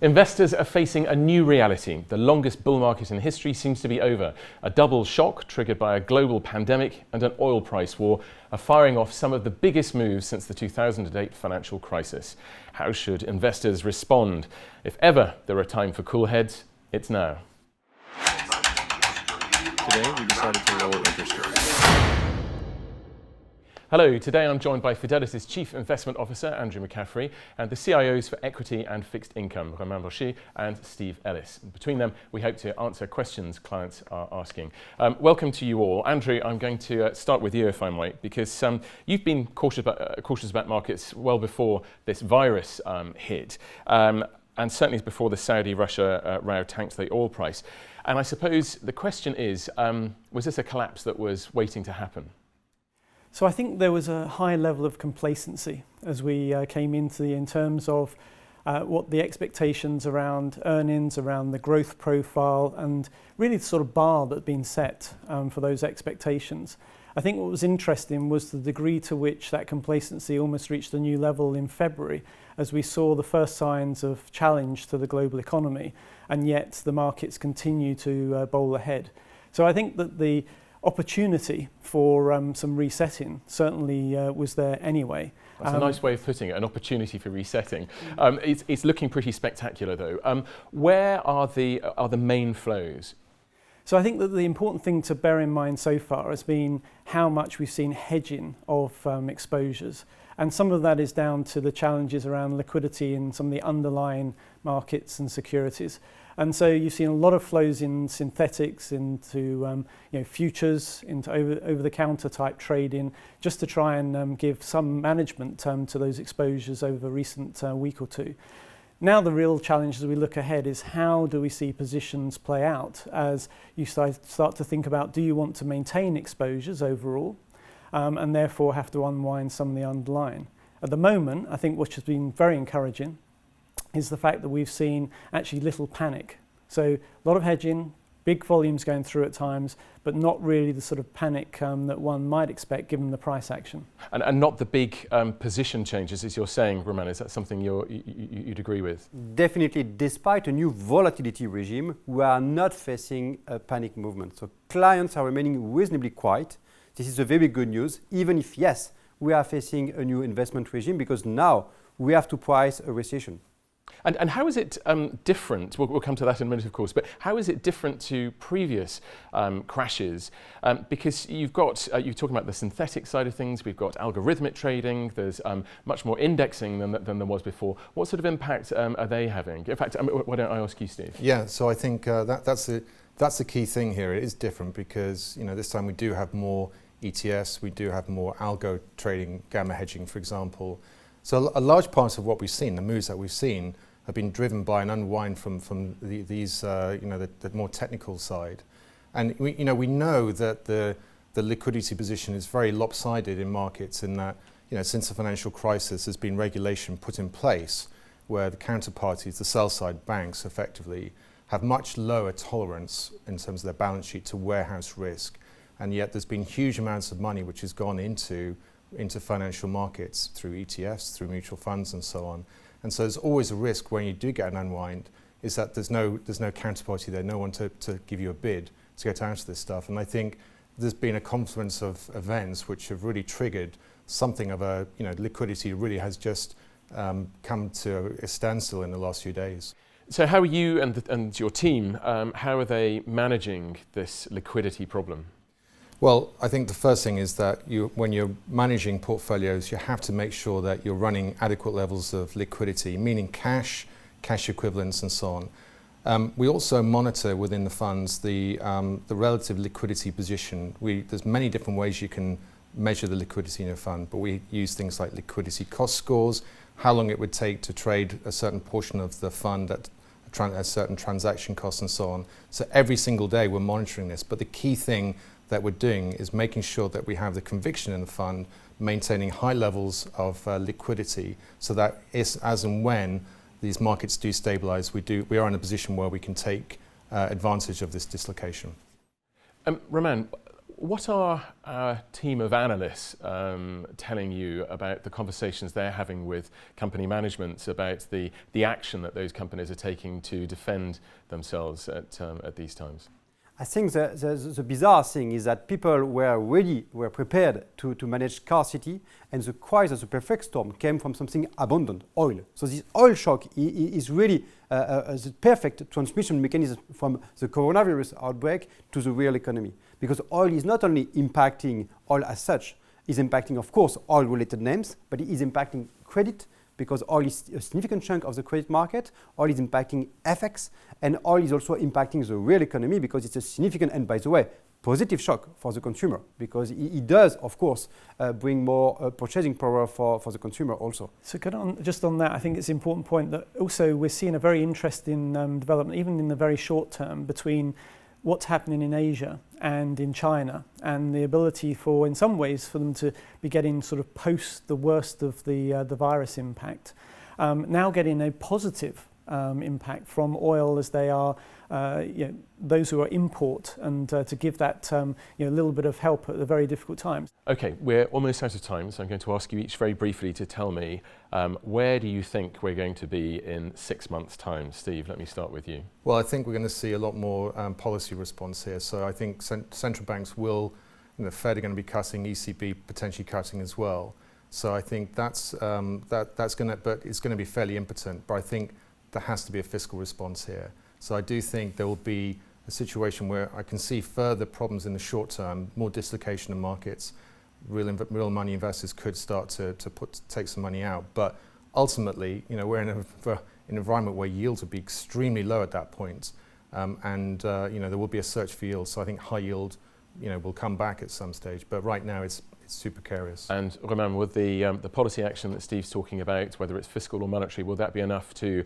Investors are facing a new reality. The longest bull market in history seems to be over. A double shock triggered by a global pandemic and an oil price war are firing off some of the biggest moves since the 2008 financial crisis. How should investors respond? If ever there are time for cool heads, it's now. Today we decided to lower interest rates. Hello, today I'm joined by Fidelity's Chief Investment Officer, Andrew McCaffery, and the CIOs for Equity and Fixed Income, Romain Boscher and Steve Ellis. And between them, we hope to answer questions clients are asking. Welcome to you all. Andrew, I'm going to start with you, if I might, because you've been cautious about markets well before this virus hit, and certainly before the Saudi-Russia row tanked the oil price. And I suppose the question is, was this a collapse that was waiting to happen? So I think there was a high level of complacency as we came into in terms of what the expectations around earnings, around the growth profile, and really the sort of bar that had been set for those expectations. I think what was interesting was the degree to which that complacency almost reached a new level in February as we saw the first signs of challenge to the global economy, and yet the markets continue to bowl ahead. So I think that the opportunity for some resetting certainly was there anyway. That's a nice way of putting it, an opportunity for resetting. It's looking pretty spectacular though. Where are the main flows? So I think that the important thing to bear in mind so far has been how much we've seen hedging of exposures. And some of that is down to the challenges around liquidity in some of the underlying markets and securities. And so you've seen a lot of flows in synthetics, into futures, into over-the-counter type trading, just to try and give some management to those exposures over a recent week or two. Now the real challenge as we look ahead is how do we see positions play out as you start to think about, do you want to maintain exposures overall and therefore have to unwind some of the underlying. At the moment, I think what has been very encouraging is the fact that we've seen actually little panic. So a lot of hedging, big volumes going through at times, but not really the sort of panic that one might expect given the price action. And not the big position changes, as you're saying, Romain. Is that something you'd agree with? Definitely, despite a new volatility regime, we are not facing a panic movement. So clients are remaining reasonably quiet. This is a very good news, even if, yes, we are facing a new investment regime because now we have to price a recession. And how is it different? We'll come to that in a minute, of course, but how is it different to previous crashes? Because you're talking about the synthetic side of things, we've got algorithmic trading, there's much more indexing than there was before. What sort of impact are they having? In fact, why don't I ask you, Steve? Yeah, so I think that's the key thing here. It is different because this time we do have more ETFs, we do have more algo trading, gamma hedging, for example. So a large part of what we've seen, the moves that we've seen, have been driven by an unwind from the more technical side, and we know that the liquidity position is very lopsided in markets in that since the financial crisis there's been regulation put in place where the counterparties, the sell side banks, effectively have much lower tolerance in terms of their balance sheet to warehouse risk, and yet there's been huge amounts of money which has gone into financial markets through ETFs, through mutual funds and so on. And so there's always a risk when you do get an unwind is that there's no counterparty there, no one to give you a bid to get out of this stuff. And I think there's been a confluence of events which have really triggered something of a, liquidity really has just come to a standstill in the last few days. So how are you and your team, how are they managing this liquidity problem? Well, I think the first thing is that when you're managing portfolios, you have to make sure that you're running adequate levels of liquidity, meaning cash equivalents and so on. We also monitor within the funds the relative liquidity position. There's many different ways you can measure the liquidity in a fund, but we use things like liquidity cost scores, how long it would take to trade a certain portion of the fund at a certain transaction costs and so on. So every single day we're monitoring this, but the key thing that we're doing is making sure that we have the conviction in the fund, maintaining high levels of liquidity, so that as and when these markets do stabilize, we are in a position where we can take advantage of this dislocation. Romain, what are our team of analysts telling you about the conversations they're having with company management about the action that those companies are taking to defend themselves at these times? I think the bizarre thing is that people were prepared to manage scarcity, and the crisis, the perfect storm, came from something abundant, oil. So this oil shock is really the perfect transmission mechanism from the coronavirus outbreak to the real economy. Because oil is not only impacting oil as such, it's impacting, of course, oil-related names, but it is impacting credit, because oil is a significant chunk of the credit market, oil is impacting FX, and oil is also impacting the real economy because it's a significant, and by the way, positive shock for the consumer, because it does, of course, bring more purchasing power for the consumer also. So just on that, I think it's an important point that also we're seeing a very interesting development, even in the very short term, between what's happening in Asia and in China, and the ability for, in some ways, for them to be getting sort of post the worst of the virus impact, now getting a positive impact from oil as they are those who are import, and to give that little bit of help at the very difficult times. Okay, we're almost out of time, so I'm going to ask you each very briefly to tell me where do you think we're going to be in 6 months' time? Steve, let me start with you. Well, I think we're going to see a lot more policy response here. So I think central banks will, Fed are going to be cutting, ECB potentially cutting as well. So I think that's going to, but it's going to be fairly impotent. But I think there has to be a fiscal response here. So I do think there will be a situation where I can see further problems in the short term, more dislocation in markets. Real money investors could start to take some money out. But ultimately, we're in an environment where yields will be extremely low at that point, and there will be a search for yield. So I think high yield, will come back at some stage. But right now, it's super precarious. And Romain, with the policy action that Steve's talking about, whether it's fiscal or monetary, will that be enough to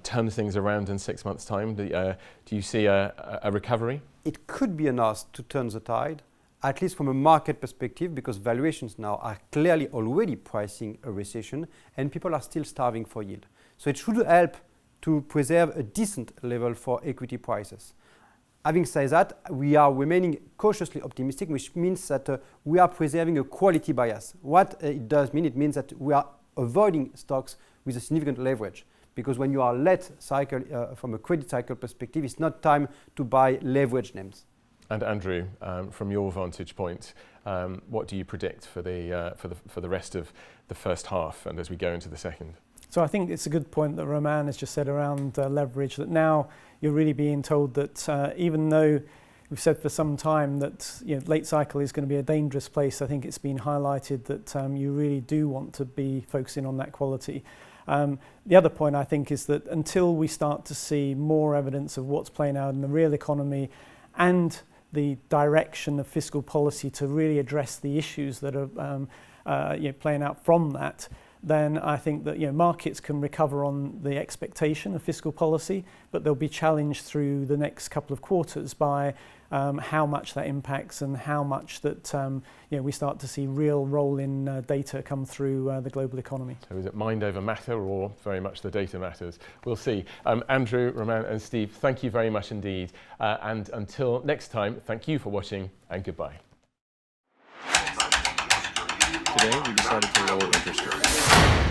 turn things around in 6 months' time? Do you see a recovery? It could be enough to turn the tide, at least from a market perspective, because valuations now are clearly already pricing a recession, and people are still starving for yield. So it should help to preserve a decent level for equity prices. Having said that, we are remaining cautiously optimistic, which means that we are preserving a quality bias. What it does mean, it means that we are avoiding stocks with a significant leverage. Because when you are late cycle, from a credit cycle perspective, it's not time to buy leverage names. And Andrew, from your vantage point, what do you predict for the rest of the first half and as we go into the second? So I think it's a good point that Romain has just said around leverage, that now you're really being told that even though we've said for some time that late cycle is going to be a dangerous place, I think it's been highlighted that you really do want to be focusing on that quality. The other point I think is that until we start to see more evidence of what's playing out in the real economy and the direction of fiscal policy to really address the issues that are playing out from that, then I think that markets can recover on the expectation of fiscal policy, but they'll be challenged through the next couple of quarters by how much that impacts and how much that we start to see real roll-in data come through the global economy. So is it mind over matter, or very much the data matters? We'll see. Andrew, Romain and Steve, thank you very much indeed. And until next time, thank you for watching and goodbye. Today, we decided to lower interest rates.